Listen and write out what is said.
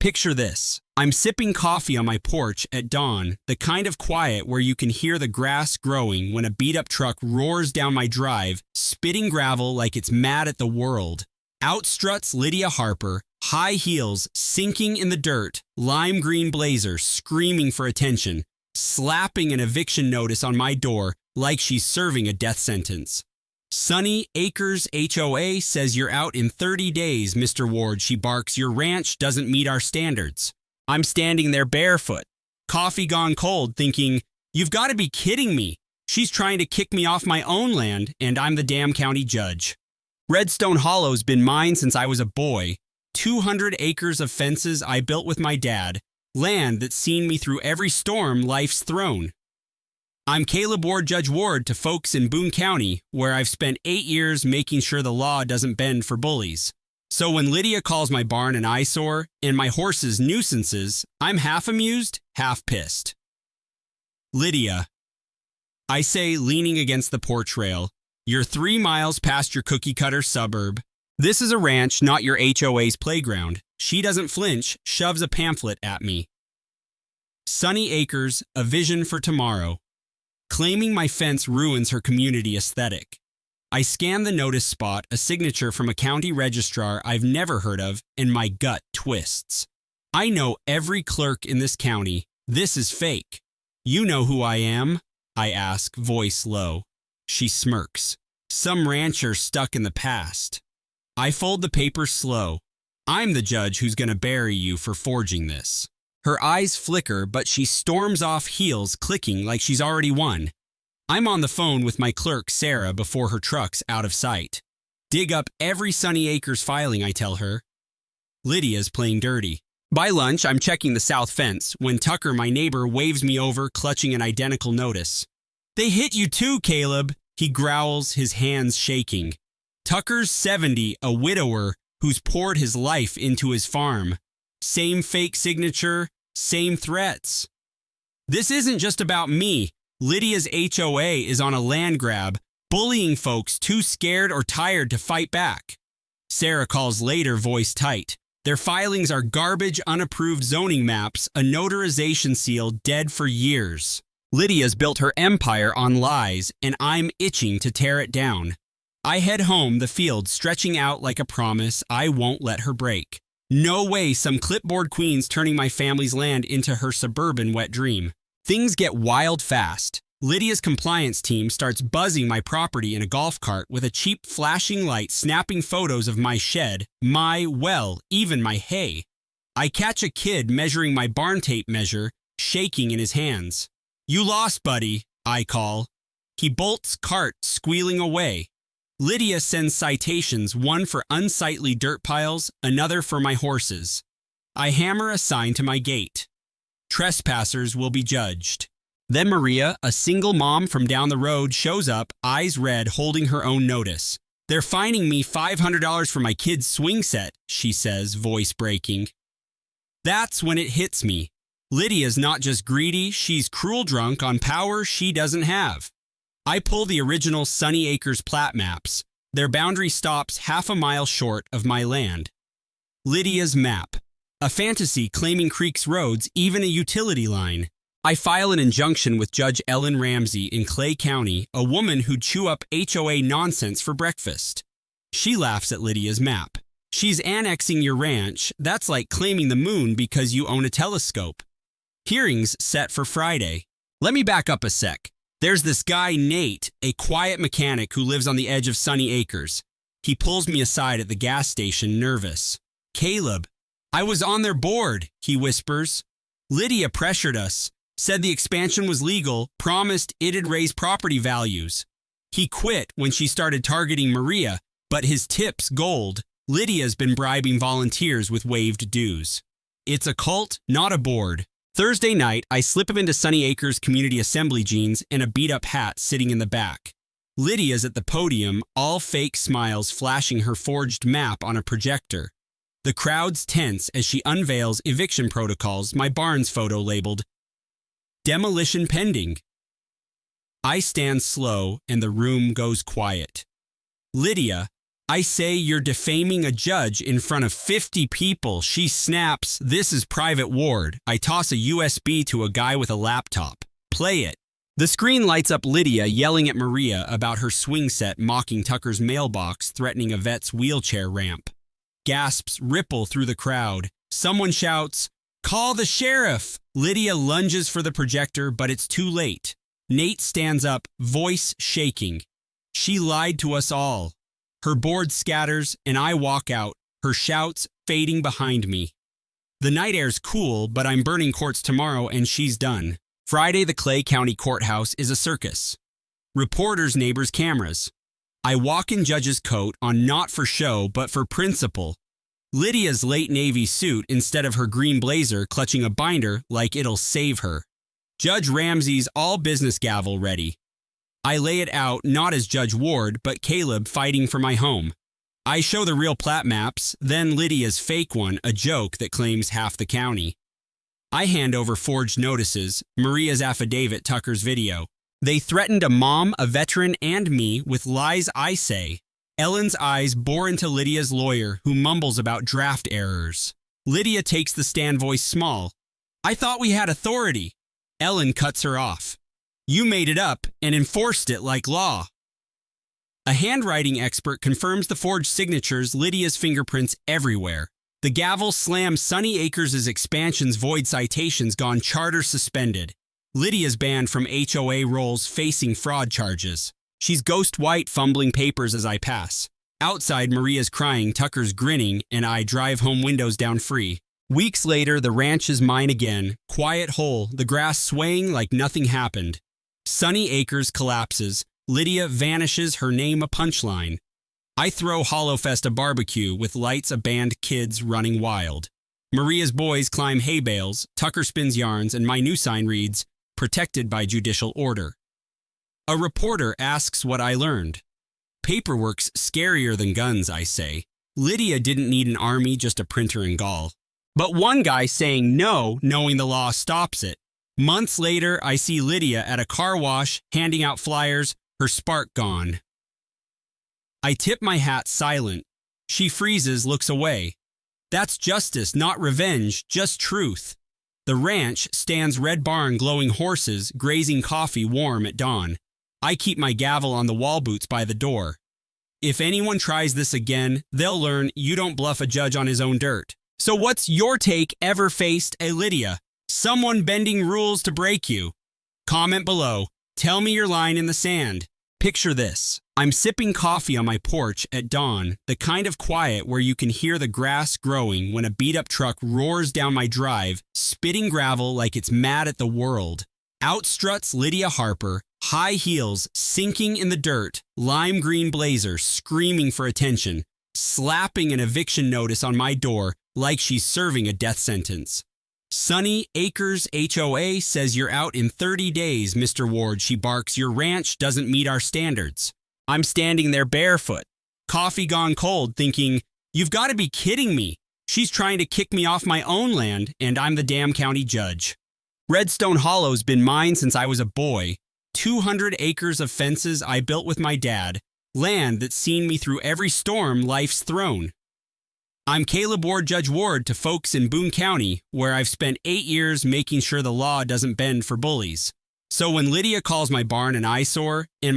Picture this. I'm sipping coffee on my porch at dawn, the kind of quiet where you can hear the grass growing when a beat-up truck roars down my drive, spitting gravel like it's mad at the world. Out struts Lydia Harper, high heels sinking in the dirt, lime green blazer screaming for attention, slapping an eviction notice on my door like she's serving a death sentence. Sunny Acres HOA says you're out in 30 days, Mr. Ward, she barks. Your ranch doesn't meet our standards. I'm standing there barefoot, coffee gone cold, thinking, you've got to be kidding me. She's trying to kick me off my own land, and I'm the damn county judge. Redstone Hollow's been mine since I was a boy. 200 acres of fences I built with my dad, land that's seen me through every storm life's thrown. I'm Caleb Ward, Judge Ward, to folks in Boone County, where I've spent 8 years making sure the law doesn't bend for bullies. So when Lydia calls my barn an eyesore and my horses nuisances, I'm half amused, half pissed. Lydia, I say, leaning against the porch rail, you're 3 miles past your cookie-cutter suburb. This is a ranch, not your HOA's playground. She doesn't flinch, shoves a pamphlet at me. Sunny Acres, a vision for tomorrow. Claiming my fence ruins her community aesthetic. I scan the notice spot, a signature from a county registrar I've never heard of, and my gut twists. I know every clerk in this county. This is fake. You know who I am? I ask, voice low. She smirks. Some rancher stuck in the past. I fold the paper slow. I'm the judge who's gonna bury you for forging this. Her eyes flicker, but she storms off, heels clicking like she's already won. I'm on the phone with my clerk, Sarah, before her truck's out of sight. Dig up every Sunny Acres filing, I tell her. Lydia's playing dirty. By lunch, I'm checking the south fence when Tucker, my neighbor, waves me over, clutching an identical notice. They hit you too, Caleb, he growls, his hands shaking. Tucker's 70, a widower who's poured his life into his farm. Same fake signature, same threats. This isn't just about me. Lydia's HOA is on a land grab, bullying folks too scared or tired to fight back. Sarah calls later, voice tight. Their filings are garbage, unapproved zoning maps, a notarization seal dead for years. Lydia's built her empire on lies, and I'm itching to tear it down. I head home, the field stretching out like a promise I won't let her break. No way some clipboard queen's turning my family's land into her suburban wet dream. Things get wild fast. Lydia's compliance team starts buzzing my property in a golf cart with a cheap flashing light snapping photos of my shed, even my hay. I catch a kid measuring my barn tape measure, shaking in his hands. You lost, buddy, I call. He bolts cart, squealing away. Lydia sends citations, one for unsightly dirt piles, another for my horses. I hammer a sign to my gate. Trespassers will be judged. Then Maria, a single mom from down the road, shows up, eyes red, holding her own notice. They're fining me $500 for my kid's swing set, she says, voice breaking. That's when it hits me. Lydia's not just greedy, she's cruel drunk on power she doesn't have. I pull the original Sunny Acres plat maps. Their boundary stops half a mile short of my land. Lydia's map. A fantasy claiming creeks, roads, even a utility line. I file an injunction with Judge Ellen Ramsey in Clay County, a woman who'd chew up HOA nonsense for breakfast. She laughs at Lydia's map. She's annexing your ranch. That's like claiming the moon because you own a telescope. Hearings set for Friday. Let me back up a sec. There's this guy, Nate, a quiet mechanic who lives on the edge of Sunny Acres. He pulls me aside at the gas station, nervous. Caleb, I was on their board, he whispers. Lydia pressured us, said the expansion was legal, promised it'd raise property values. He quit when she started targeting Maria, but his tip's gold. Lydia's been bribing volunteers with waived dues. It's a cult, not a board. Thursday night, I slip him into Sunny Acres Community Assembly jeans and a beat-up hat sitting in the back. Lydia's at the podium, all fake smiles flashing her forged map on a projector. The crowd's tense as she unveils eviction protocols, my barn's photo labeled, Demolition Pending. I stand slow and the room goes quiet. Lydia, I say you're defaming a judge in front of 50 people. She snaps, "This is private ward." I toss a USB to a guy with a laptop. "Play it." The screen lights up Lydia yelling at Maria about her swing set mocking Tucker's mailbox, threatening a vet's wheelchair ramp. Gasps ripple through the crowd. Someone shouts, "Call the sheriff!" Lydia lunges for the projector, but it's too late. Nate stands up, voice shaking. "She lied to us all." Her board scatters, and I walk out, her shouts fading behind me. The night air's cool, but I'm burning courts tomorrow, and she's done. Friday, the Clay County Courthouse is a circus. Reporters, neighbors, cameras. I walk in judge's coat on not for show, but for principle. Lydia's late navy suit instead of her green blazer clutching a binder like it'll save her. Judge Ramsey's all business gavel ready. I lay it out not as Judge Ward, but Caleb fighting for my home. I show the real plat maps, then Lydia's fake one, a joke that claims half the county. I hand over forged notices, Maria's affidavit, Tucker's video. They threatened a mom, a veteran, and me with lies I say. Ellen's eyes bore into Lydia's lawyer, who mumbles about draft errors. Lydia takes the stand, voice small. "I thought we had authority." Ellen cuts her off. "You made it up and enforced it like law." A handwriting expert confirms the forged signatures, Lydia's fingerprints everywhere. The gavel slams Sunny Acres' expansion's void citations gone charter suspended. Lydia's banned from HOA roles facing fraud charges. She's ghost white fumbling papers as I pass. Outside, Maria's crying, Tucker's grinning, and I drive home windows down free. Weeks later, the ranch is mine again. Quiet hole, the grass swaying like nothing happened. Sunny Acres collapses. Lydia vanishes, her name a punchline. I throw Hollowfest a barbecue with lights, a band, kids running wild. Maria's boys climb hay bales, Tucker spins yarns, and my new sign reads, "Protected by judicial order." A reporter asks what I learned. "Paperwork's scarier than guns," I say. Lydia didn't need an army, just a printer and gall. But one guy saying no, knowing the law stops it. Months later, I see Lydia at a car wash, handing out flyers, her spark gone. I tip my hat silent. She freezes, looks away. That's justice, not revenge, just truth. The ranch stands red barn, glowing horses, grazing coffee warm at dawn. I keep my gavel on the wall boots by the door. If anyone tries this again, they'll learn you don't bluff a judge on his own dirt. So what's your take? Ever faced a Lydia? Someone bending rules to break you? Comment below. Tell me your line in the sand. Picture this. I'm sipping coffee on my porch at dawn, the kind of quiet where you can hear the grass growing when a beat-up truck roars down my drive, spitting gravel like it's mad at the world. Out struts Lydia Harper, high heels sinking in the dirt, lime green blazer screaming for attention, slapping an eviction notice on my door like she's serving a death sentence. "Sunny Acres HOA says you're out in 30 days, Mr. Ward," she barks. "Your ranch doesn't meet our standards." I'm standing there barefoot, coffee gone cold, thinking, you've got to be kidding me. She's trying to kick me off my own land, and I'm the damn county judge. Redstone Hollow's been mine since I was a boy. 200 acres of fences I built with my dad, land that's seen me through every storm life's thrown. I'm Caleb Ward, Judge Ward, to folks in Boone County, where I've spent 8 years making sure the law doesn't bend for bullies. So when Lydia calls my barn an eyesore, and